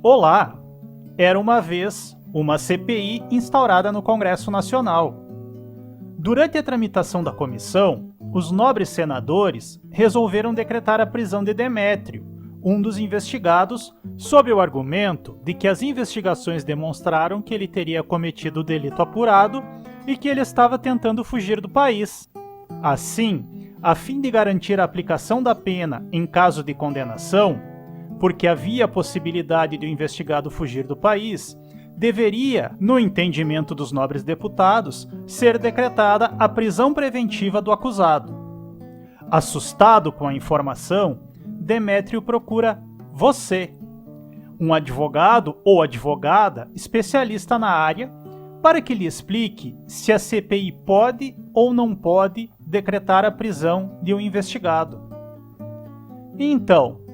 Olá! Era uma vez uma CPI instaurada no Congresso Nacional. Durante a tramitação da comissão, os nobres senadores resolveram decretar a prisão de Demétrio, um dos investigados, sob o argumento de que as investigações demonstraram que ele teria cometido o delito apurado e que ele estava tentando fugir do país. Assim, a fim de garantir a aplicação da pena em caso de condenação, porque havia a possibilidade de o investigado fugir do país, deveria, no entendimento dos nobres deputados, ser decretada a prisão preventiva do acusado. Assustado com a informação, Demétrio procura você, um advogado ou advogada especialista na área, para que lhe explique se a CPI pode ou não pode decretar a prisão de um investigado. Então,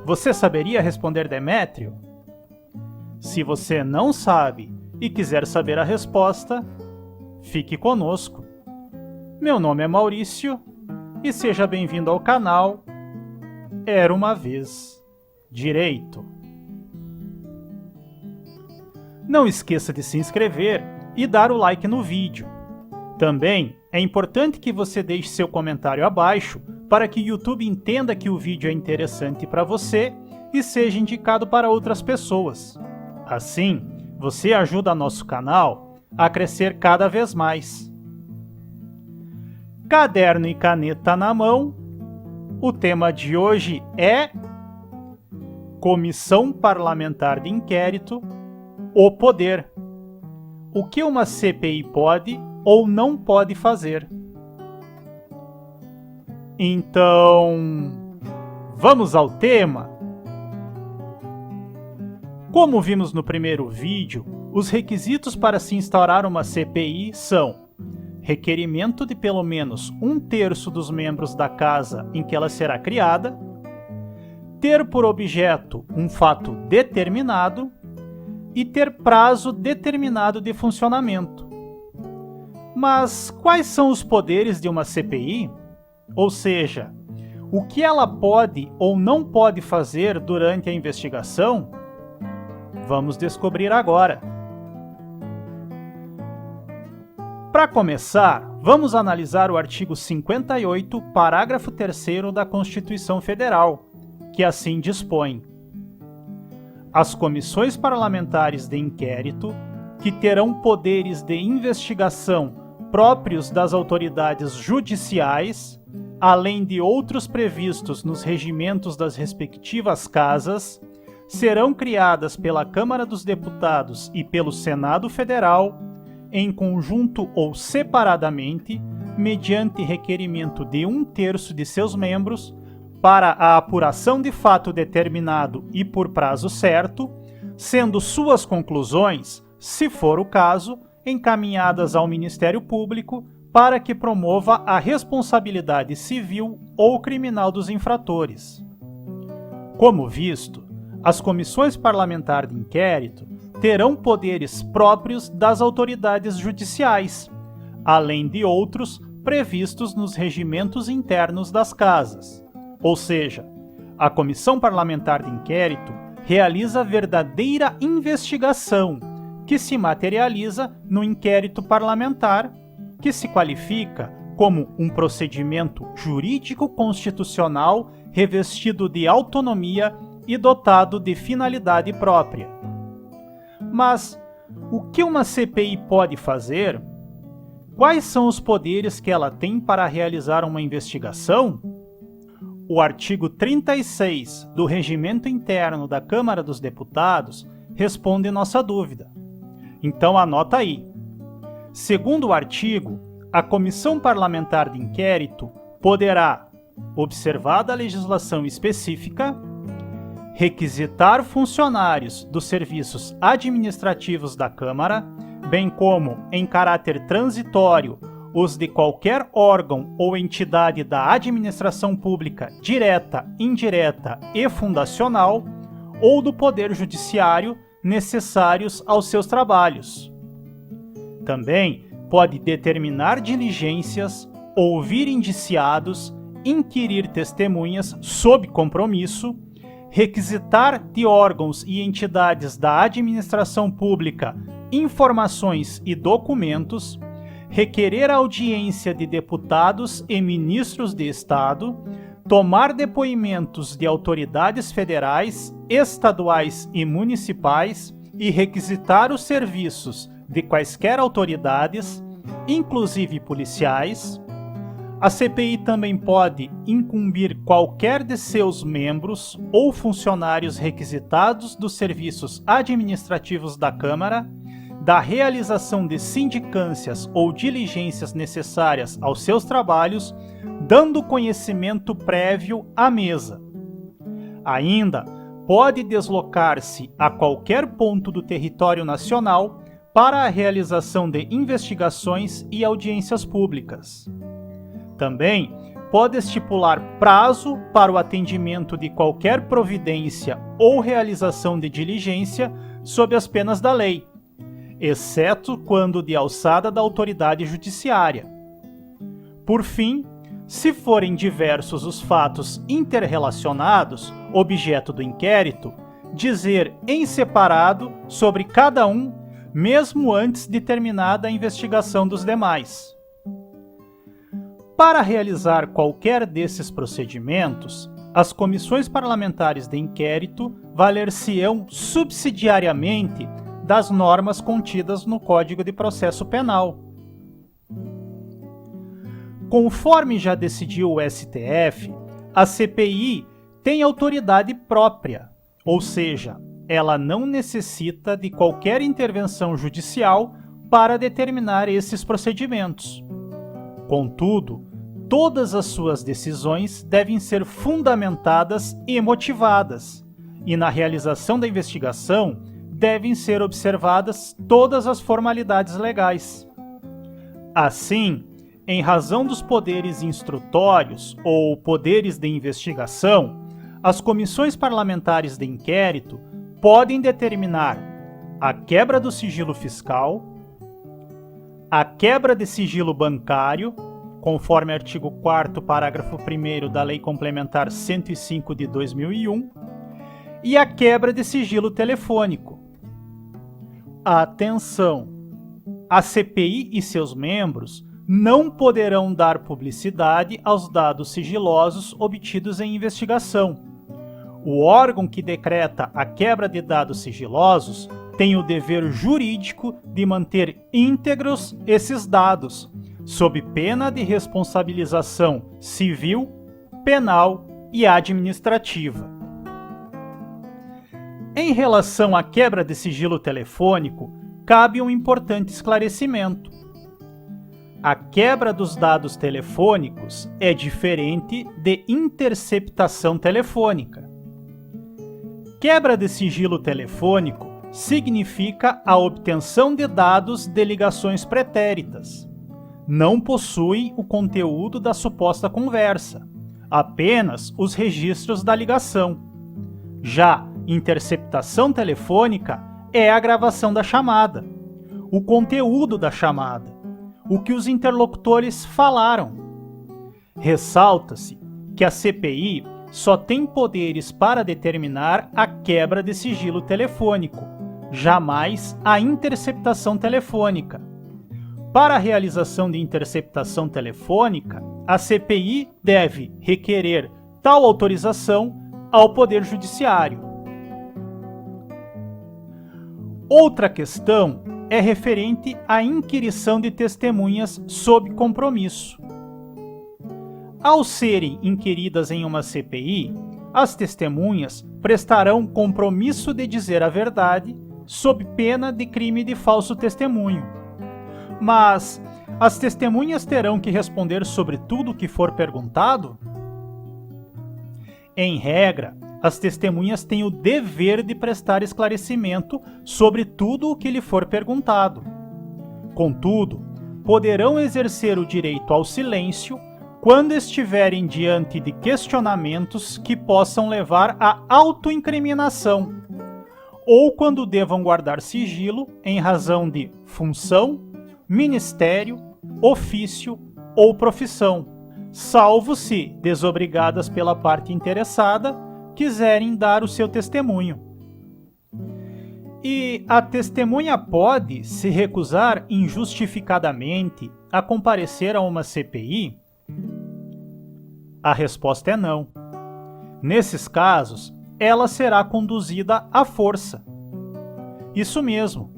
você saberia responder, Demétrio? Se você não sabe e quiser saber a resposta, fique conosco. Meu nome é Maurício e seja bem-vindo ao canal Era uma Vez Direito. Não esqueça de se inscrever e dar o like no vídeo. Também é importante que você deixe seu comentário abaixo para que o YouTube entenda que o vídeo é interessante para você e seja indicado para outras pessoas. Assim, você ajuda nosso canal a crescer cada vez mais. Caderno e caneta na mão, o tema de hoje é Comissão Parlamentar de Inquérito, o poder. O que uma CPI pode ou não pode fazer? Então, vamos ao tema? Como vimos no primeiro vídeo, os requisitos para se instaurar uma CPI são requerimento de pelo menos 1/3 dos membros da casa em que ela será criada, ter por objeto um fato determinado e ter prazo determinado de funcionamento. Mas quais são os poderes de uma CPI? Ou seja, o que ela pode ou não pode fazer durante a investigação? Vamos descobrir agora. Para começar, vamos analisar o artigo 58, parágrafo 3º da Constituição Federal, que assim dispõe: as comissões parlamentares de inquérito, que terão poderes de investigação próprios das autoridades judiciais, além de outros previstos nos regimentos das respectivas casas, serão criadas pela Câmara dos Deputados e pelo Senado Federal, em conjunto ou separadamente, mediante requerimento de 1/3 de seus membros, para a apuração de fato determinado e por prazo certo, sendo suas conclusões, se for o caso, encaminhadas ao Ministério Público para que promova a responsabilidade civil ou criminal dos infratores. Como visto, as comissões parlamentares de inquérito terão poderes próprios das autoridades judiciais, além de outros previstos nos regimentos internos das casas. Ou seja, a Comissão Parlamentar de Inquérito realiza verdadeira investigação, que se materializa no inquérito parlamentar, que se qualifica como um procedimento jurídico constitucional revestido de autonomia e dotado de finalidade própria. Mas o que uma CPI pode fazer? Quais são os poderes que ela tem para realizar uma investigação? O artigo 36 do Regimento Interno da Câmara dos Deputados responde nossa dúvida. Então anota aí. Segundo o artigo, a Comissão Parlamentar de Inquérito poderá, observada a legislação específica, requisitar funcionários dos serviços administrativos da Câmara, bem como, em caráter transitório, os de qualquer órgão ou entidade da administração pública direta, indireta e fundacional, ou do Poder Judiciário necessários aos seus trabalhos. Também pode determinar diligências, ouvir indiciados, inquirir testemunhas sob compromisso, requisitar de órgãos e entidades da administração pública informações e documentos, requerer a audiência de deputados e ministros de Estado, tomar depoimentos de autoridades federais, estaduais e municipais e requisitar os serviços de quaisquer autoridades, inclusive policiais. A CPI também pode incumbir qualquer de seus membros ou funcionários requisitados dos serviços administrativos da Câmara da realização de sindicâncias ou diligências necessárias aos seus trabalhos, dando conhecimento prévio à mesa. Ainda pode deslocar-se a qualquer ponto do território nacional para a realização de investigações e audiências públicas. Também pode estipular prazo para o atendimento de qualquer providência ou realização de diligência sob as penas da lei, exceto quando de alçada da autoridade judiciária. Por fim, se forem diversos os fatos interrelacionados, objeto do inquérito, dizer em separado sobre cada um, mesmo antes de terminada a investigação dos demais. Para realizar qualquer desses procedimentos, as comissões parlamentares de inquérito valer-se-ão subsidiariamente das normas contidas no Código de Processo Penal. Conforme já decidiu o STF, a CPI tem autoridade própria, ou seja, ela não necessita de qualquer intervenção judicial para determinar esses procedimentos. Contudo, todas as suas decisões devem ser fundamentadas e motivadas, e na realização da investigação devem ser observadas todas as formalidades legais. Assim, em razão dos poderes instrutórios ou poderes de investigação, as comissões parlamentares de inquérito podem determinar a quebra do sigilo fiscal, a quebra de sigilo bancário, conforme artigo 4º, parágrafo 1º da Lei Complementar 105 de 2001, e a quebra de sigilo telefônico. Atenção! A CPI e seus membros não poderão dar publicidade aos dados sigilosos obtidos em investigação. O órgão que decreta a quebra de dados sigilosos tem o dever jurídico de manter íntegros esses dados, sob pena de responsabilização civil, penal e administrativa. Em relação à quebra de sigilo telefônico, cabe um importante esclarecimento. A quebra dos dados telefônicos é diferente de interceptação telefônica. Quebra de sigilo telefônico significa a obtenção de dados de ligações pretéritas. Não possui o conteúdo da suposta conversa, apenas os registros da ligação. Já interceptação telefônica é a gravação da chamada, o conteúdo da chamada, o que os interlocutores falaram. Ressalta-se que a CPI só tem poderes para determinar a quebra de sigilo telefônico, jamais a interceptação telefônica. Para a realização de interceptação telefônica, a CPI deve requerer tal autorização ao Poder Judiciário. Outra questão é referente à inquirição de testemunhas sob compromisso. Ao serem inquiridas em uma CPI, as testemunhas prestarão compromisso de dizer a verdade sob pena de crime de falso testemunho. Mas as testemunhas terão que responder sobre tudo o que for perguntado? Em regra, as testemunhas têm o dever de prestar esclarecimento sobre tudo o que lhe for perguntado. Contudo, poderão exercer o direito ao silêncio quando estiverem diante de questionamentos que possam levar à autoincriminação, ou quando devam guardar sigilo em razão de função, ministério, ofício ou profissão, salvo se desobrigadas pela parte interessada, quiserem dar o seu testemunho. E a testemunha pode se recusar injustificadamente a comparecer a uma CPI? A resposta é não. Nesses casos, ela será conduzida à força. Isso mesmo,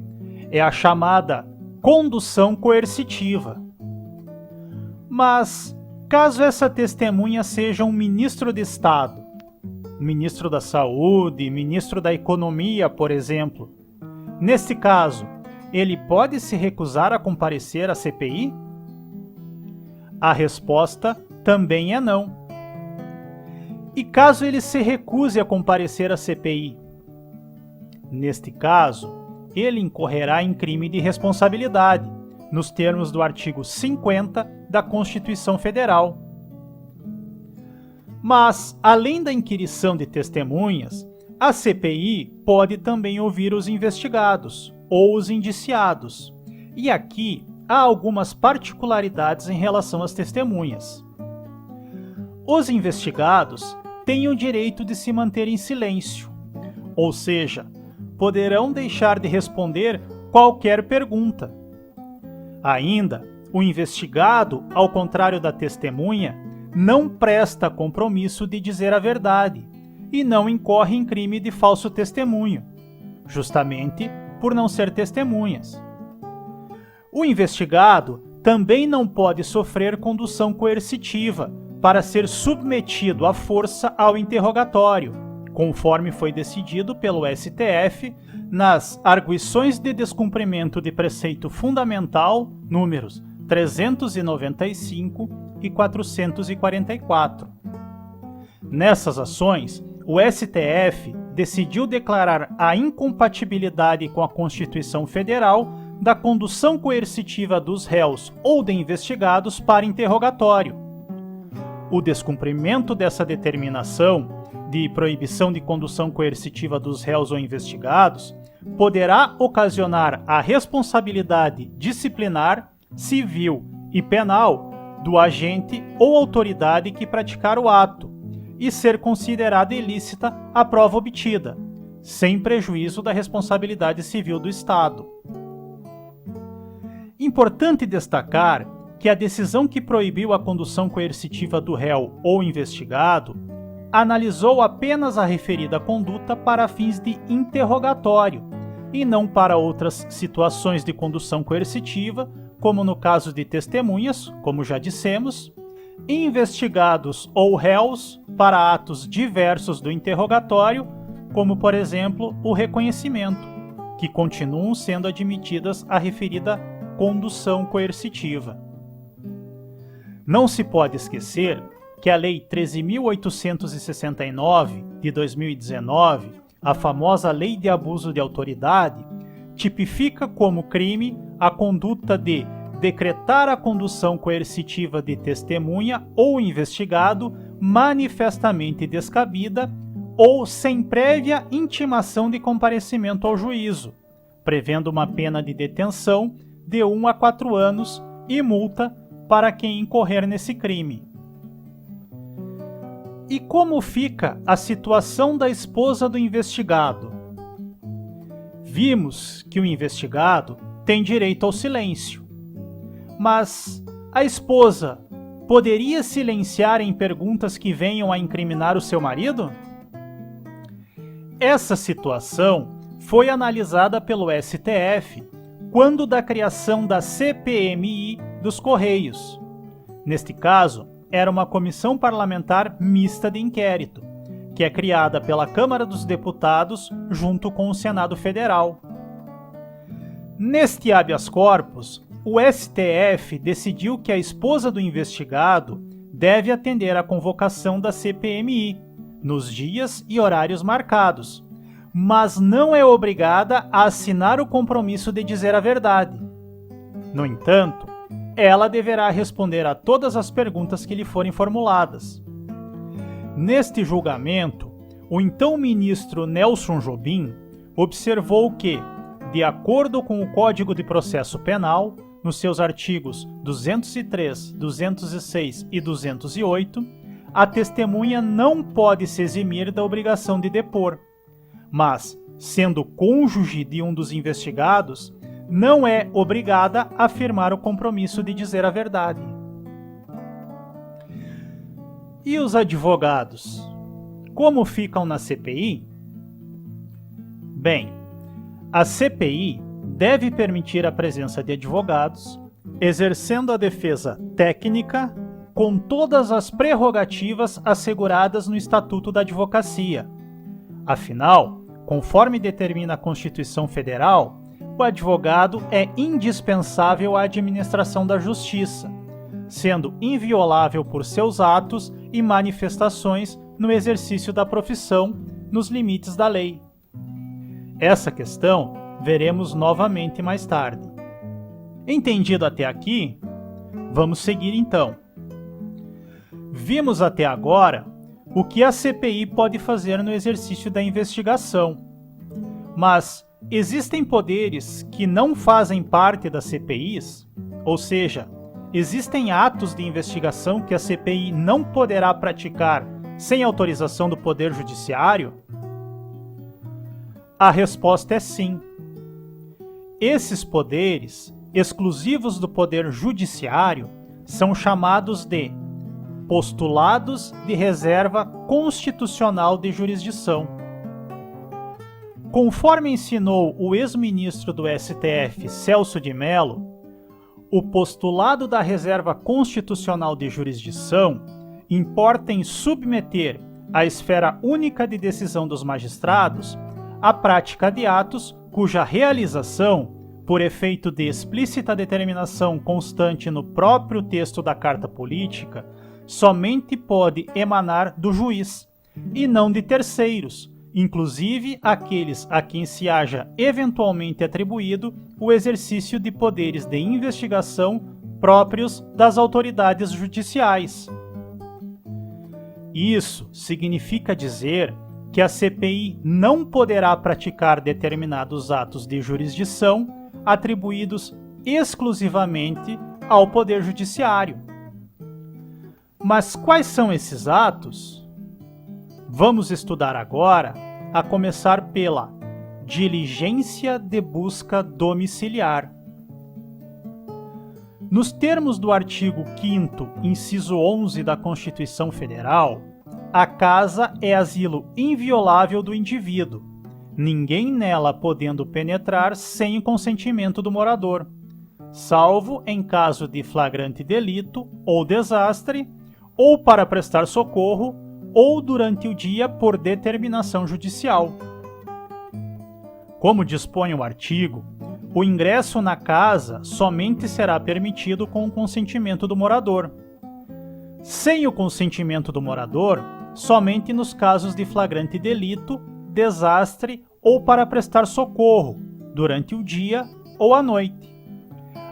é a chamada condução coercitiva. Mas, caso essa testemunha seja um ministro de Estado, ministro da Saúde, ministro da Economia, por exemplo, nesse caso, ele pode se recusar a comparecer à CPI? A resposta também é não. E caso ele se recuse a comparecer à CPI? Neste caso, ele incorrerá em crime de responsabilidade, nos termos do artigo 50 da Constituição Federal. Mas, além da inquirição de testemunhas, a CPI pode também ouvir os investigados ou os indiciados. E aqui há algumas particularidades em relação às testemunhas. Os investigados têm o direito de se manter em silêncio, ou seja, poderão deixar de responder qualquer pergunta. Ainda, o investigado, ao contrário da testemunha, não presta compromisso de dizer a verdade e não incorre em crime de falso testemunho, justamente por não ser testemunhas. O investigado também não pode sofrer condução coercitiva para ser submetido à força ao interrogatório, conforme foi decidido pelo STF nas arguições de descumprimento de preceito fundamental números 395 e 444. Nessas ações, o STF decidiu declarar a incompatibilidade com a Constituição Federal da condução coercitiva dos réus ou de investigados para interrogatório. O descumprimento dessa determinação de proibição de condução coercitiva dos réus ou investigados poderá ocasionar a responsabilidade disciplinar, civil e penal do agente ou autoridade que praticar o ato e ser considerada ilícita a prova obtida, sem prejuízo da responsabilidade civil do Estado. Importante destacar que a decisão que proibiu a condução coercitiva do réu ou investigado analisou apenas a referida conduta para fins de interrogatório e não para outras situações de condução coercitiva, como no caso de testemunhas, como já dissemos, investigados ou réus para atos diversos do interrogatório, como, por exemplo, o reconhecimento, que continuam sendo admitidas a referida condução coercitiva. Não se pode esquecer que a Lei 13.869, de 2019, a famosa Lei de Abuso de Autoridade, tipifica como crime a conduta de decretar a condução coercitiva de testemunha ou investigado manifestamente descabida ou sem prévia intimação de comparecimento ao juízo, prevendo uma pena de detenção de 1 a 4 anos e multa para quem incorrer nesse crime. E como fica a situação da esposa do investigado? Vimos que o investigado tem direito ao silêncio. Mas a esposa poderia silenciar em perguntas que venham a incriminar o seu marido? Essa situação foi analisada pelo STF quando da criação da CPMI dos Correios. Neste caso, era uma comissão parlamentar mista de inquérito, que é criada pela Câmara dos Deputados junto com o Senado Federal. Neste habeas corpus, o STF decidiu que a esposa do investigado deve atender à convocação da CPMI, nos dias e horários marcados, mas não é obrigada a assinar o compromisso de dizer a verdade. No entanto, ela deverá responder a todas as perguntas que lhe forem formuladas. Neste julgamento, o então ministro Nelson Jobim observou que, de acordo com o Código de Processo Penal, nos seus artigos 203, 206 e 208, a testemunha não pode se eximir da obrigação de depor, mas, sendo cônjuge de um dos investigados, não é obrigada a firmar o compromisso de dizer a verdade. E os advogados? Como ficam na CPI? Bem, a CPI deve permitir a presença de advogados, exercendo a defesa técnica com todas as prerrogativas asseguradas no Estatuto da Advocacia. Afinal, conforme determina a Constituição Federal, o advogado é indispensável à administração da justiça, sendo inviolável por seus atos e manifestações no exercício da profissão, nos limites da lei. Essa questão veremos novamente mais tarde. Entendido até aqui, vamos seguir então. Vimos até agora o que a CPI pode fazer no exercício da investigação, mas existem poderes que não fazem parte das CPIs, ou seja, existem atos de investigação que a CPI não poderá praticar sem autorização do Poder Judiciário? A resposta é sim. Esses poderes, exclusivos do Poder Judiciário, são chamados de postulados de reserva constitucional de jurisdição. Conforme ensinou o ex-ministro do STF, Celso de Mello, o postulado da reserva constitucional de jurisdição importa em submeter à esfera única de decisão dos magistrados a prática de atos cuja realização, por efeito de explícita determinação constante no próprio texto da Carta Política, somente pode emanar do juiz, e não de terceiros, inclusive aqueles a quem se haja eventualmente atribuído o exercício de poderes de investigação próprios das autoridades judiciais. Isso significa dizer que a CPI não poderá praticar determinados atos de jurisdição atribuídos exclusivamente ao Poder Judiciário. Mas quais são esses atos? Vamos estudar agora, a começar pela diligência de busca domiciliar. Nos termos do artigo 5º, inciso 11 da Constituição Federal, a casa é asilo inviolável do indivíduo, ninguém nela podendo penetrar sem o consentimento do morador, salvo em caso de flagrante delito ou desastre, ou para prestar socorro, ou durante o dia por determinação judicial. Como dispõe o artigo, o ingresso na casa somente será permitido com o consentimento do morador. Sem o consentimento do morador, somente nos casos de flagrante delito, desastre ou para prestar socorro, durante o dia ou à noite.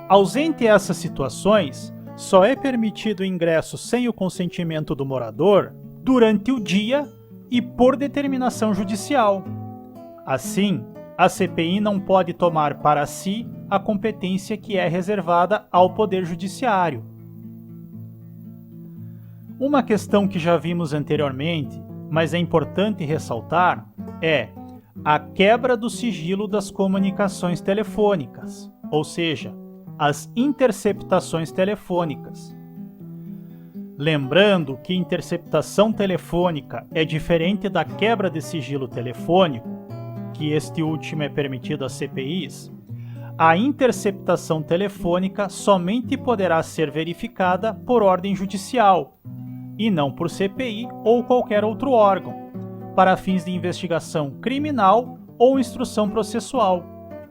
Ausente essas situações, só é permitido o ingresso sem o consentimento do morador durante o dia e por determinação judicial. Assim, a CPI não pode tomar para si a competência que é reservada ao Poder Judiciário. Uma questão que já vimos anteriormente, mas é importante ressaltar, é a quebra do sigilo das comunicações telefônicas, ou seja, as interceptações telefônicas. Lembrando que interceptação telefônica é diferente da quebra de sigilo telefônico, que este último é permitido às CPIs, a interceptação telefônica somente poderá ser verificada por ordem judicial, e não por CPI ou qualquer outro órgão, para fins de investigação criminal ou instrução processual,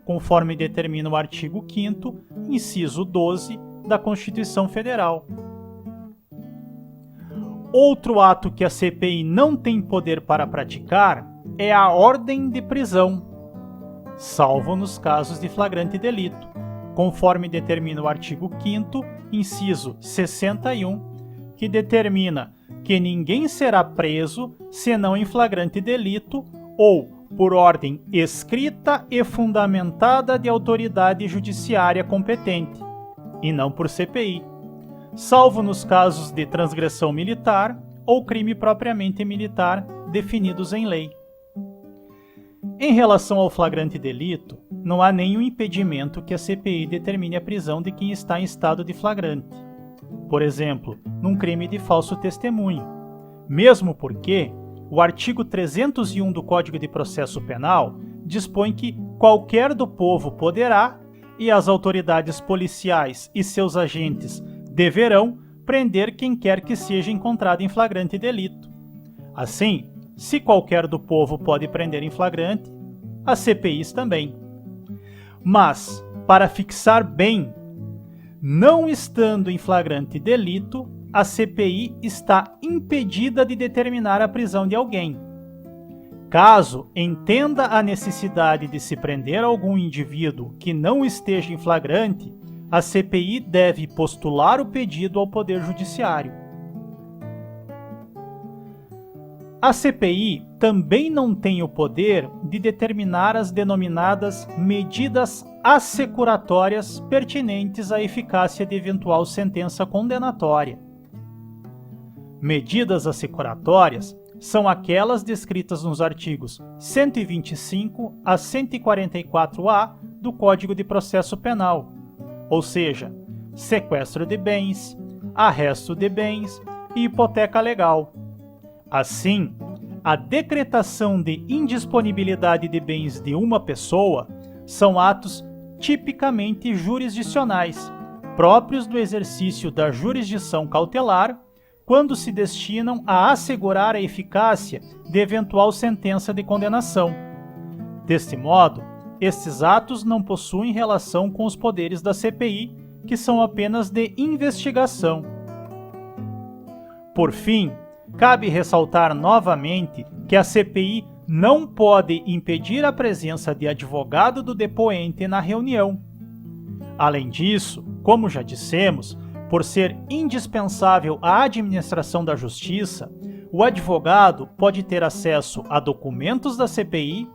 conforme determina o artigo 5º, inciso 12 da Constituição Federal. Outro ato que a CPI não tem poder para praticar é a ordem de prisão, salvo nos casos de flagrante delito, conforme determina o artigo 5º, inciso 61, que determina que ninguém será preso senão em flagrante delito ou por ordem escrita e fundamentada de autoridade judiciária competente, e não por CPI, salvo nos casos de transgressão militar ou crime propriamente militar definidos em lei. Em relação ao flagrante delito, não há nenhum impedimento que a CPI determine a prisão de quem está em estado de flagrante, por exemplo, num crime de falso testemunho, mesmo porque o artigo 301 do Código de Processo Penal dispõe que qualquer do povo poderá, e as autoridades policiais e seus agentes deverão, prender quem quer que seja encontrado em flagrante delito. Assim, se qualquer do povo pode prender em flagrante, as CPIs também. Mas, para fixar bem, não estando em flagrante delito, a CPI está impedida de determinar a prisão de alguém. Caso entenda a necessidade de se prender algum indivíduo que não esteja em flagrante, a CPI deve postular o pedido ao Poder Judiciário. A CPI também não tem o poder de determinar as denominadas medidas assecuratórias pertinentes à eficácia de eventual sentença condenatória. Medidas assecuratórias são aquelas descritas nos artigos 125 a 144-A do Código de Processo Penal, ou seja, sequestro de bens, arresto de bens e hipoteca legal. Assim, a decretação de indisponibilidade de bens de uma pessoa são atos tipicamente jurisdicionais, próprios do exercício da jurisdição cautelar, quando se destinam a assegurar a eficácia de eventual sentença de condenação. Deste modo, estes atos não possuem relação com os poderes da CPI, que são apenas de investigação. Por fim, cabe ressaltar novamente que a CPI não pode impedir a presença de advogado do depoente na reunião. Além disso, como já dissemos, por ser indispensável à administração da justiça, o advogado pode ter acesso a documentos da CPI,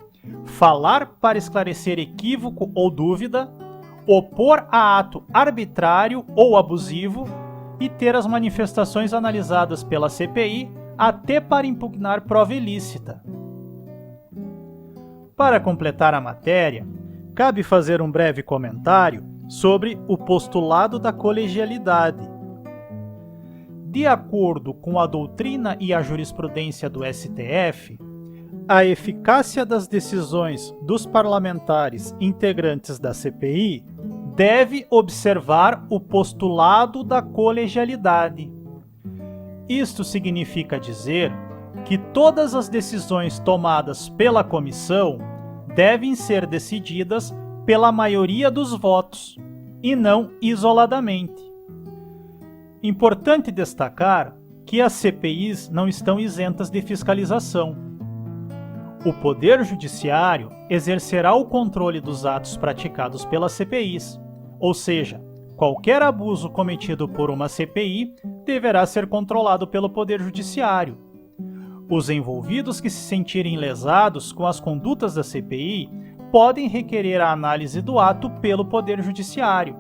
falar para esclarecer equívoco ou dúvida, opor a ato arbitrário ou abusivo e ter as manifestações analisadas pela CPI até para impugnar prova ilícita. Para completar a matéria, cabe fazer um breve comentário sobre o postulado da colegialidade. De acordo com a doutrina e a jurisprudência do STF, a eficácia das decisões dos parlamentares integrantes da CPI deve observar o postulado da colegialidade. Isto significa dizer que todas as decisões tomadas pela comissão devem ser decididas pela maioria dos votos, e não isoladamente. Importante destacar que as CPIs não estão isentas de fiscalização. O Poder Judiciário exercerá o controle dos atos praticados pelas CPIs, ou seja, qualquer abuso cometido por uma CPI deverá ser controlado pelo Poder Judiciário. Os envolvidos que se sentirem lesados com as condutas da CPI podem requerer a análise do ato pelo Poder Judiciário.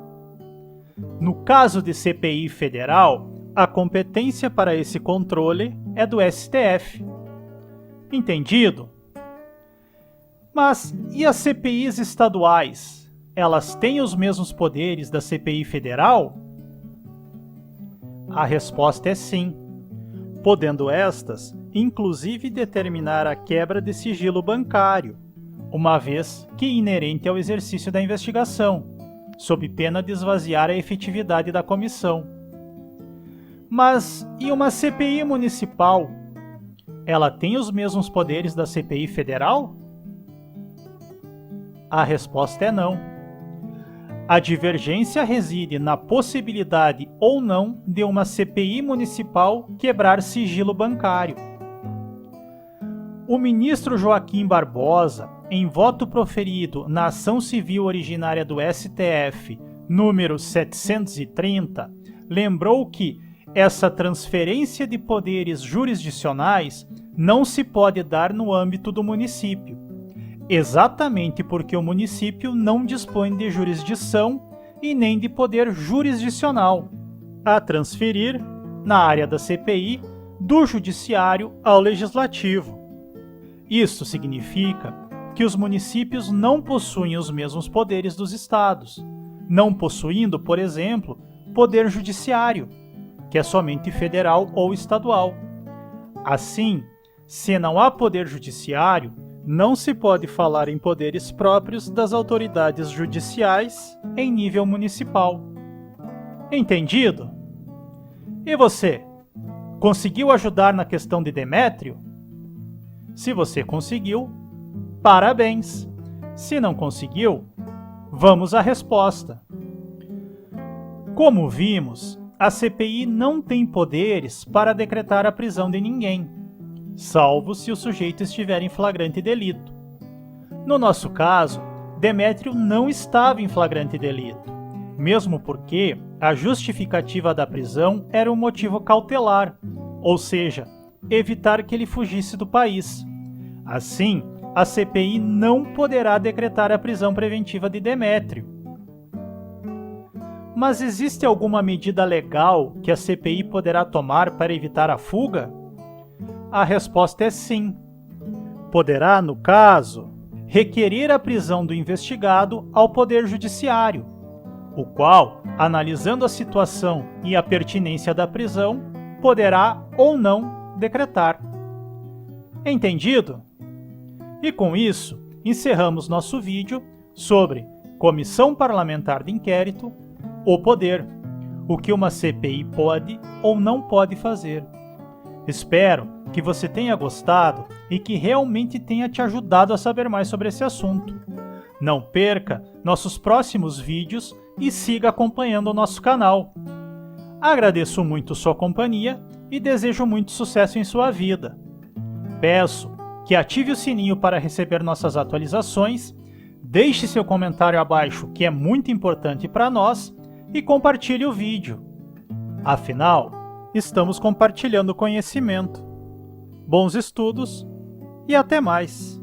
No caso de CPI federal, a competência para esse controle é do STF. Entendido? Mas e as CPIs estaduais? Elas têm os mesmos poderes da CPI federal? A resposta é sim, podendo estas, inclusive, determinar a quebra de sigilo bancário, uma vez que inerente ao exercício da investigação, sob pena de esvaziar a efetividade da comissão. Mas e uma CPI municipal? Ela tem os mesmos poderes da CPI federal? A resposta é não. A divergência reside na possibilidade ou não de uma CPI municipal quebrar sigilo bancário. O ministro Joaquim Barbosa, em voto proferido na ação civil originária do STF, número 730, lembrou que essa transferência de poderes jurisdicionais não se pode dar no âmbito do município, exatamente porque o município não dispõe de jurisdição e nem de poder jurisdicional a transferir, na área da CPI, do Judiciário ao Legislativo. Isto significa que os municípios não possuem os mesmos poderes dos estados, não possuindo, por exemplo, poder judiciário, que é somente federal ou estadual. Assim, se não há poder judiciário, não se pode falar em poderes próprios das autoridades judiciais em nível municipal. Entendido? E você? Conseguiu ajudar na questão de Demétrio? Se você conseguiu, parabéns! Se não conseguiu, vamos à resposta. Como vimos, a CPI não tem poderes para decretar a prisão de ninguém, salvo se o sujeito estiver em flagrante delito. No nosso caso, Demétrio não estava em flagrante delito, mesmo porque a justificativa da prisão era um motivo cautelar, ou seja, evitar que ele fugisse do país. Assim, a CPI não poderá decretar a prisão preventiva de Demétrio. Mas existe alguma medida legal que a CPI poderá tomar para evitar a fuga? A resposta é sim. Poderá, no caso, requerer a prisão do investigado ao Poder Judiciário, o qual, analisando a situação e a pertinência da prisão, poderá ou não decretar. Entendido? E com isso, encerramos nosso vídeo sobre Comissão Parlamentar de Inquérito, o poder, o que uma CPI pode ou não pode fazer. Espero que você tenha gostado e que realmente tenha te ajudado a saber mais sobre esse assunto. Não perca nossos próximos vídeos e siga acompanhando o nosso canal. Agradeço muito sua companhia e desejo muito sucesso em sua vida. Peço que ative o sininho para receber nossas atualizações, deixe seu comentário abaixo, que é muito importante para nós, e compartilhe o vídeo. Afinal, estamos compartilhando conhecimento. Bons estudos e até mais!